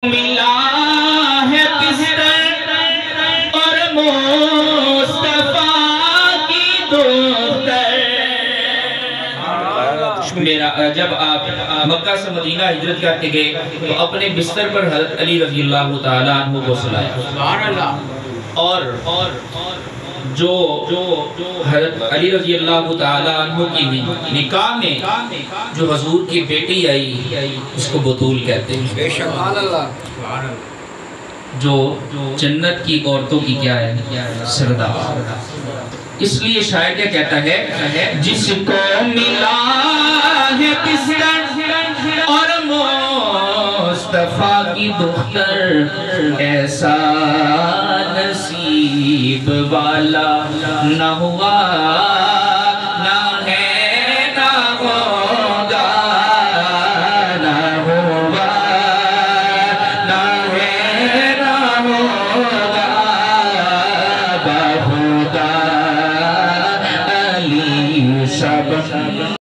ملا ہے بستر اور مصطفیٰ کی دختر۔ جب آپ مکہ سے مدینہ ہجرت کرتے گئے تو اپنے بستر پر حضرت علی رضی اللہ تعالیٰ عنہ کو سلایا، اور جو حضرت علی رضی اللہ تعالیٰ عنہ کی نکاح میں جو حضور کی بیٹی آئی اس کو بطول کہتے ہیں، جو جنت کی عورتوں کی کیا ہے سردار۔ اس لیے شاعر کیا کہتا ہے، جس کو ملا ہے بستر اور مصطفیٰ کی دختر، ایسا نصیب والا نہ ہوا، نہ ہے نہ ہوگا، نہ ہوا نہ ہے نہ ہوگا، بہُدا علی سب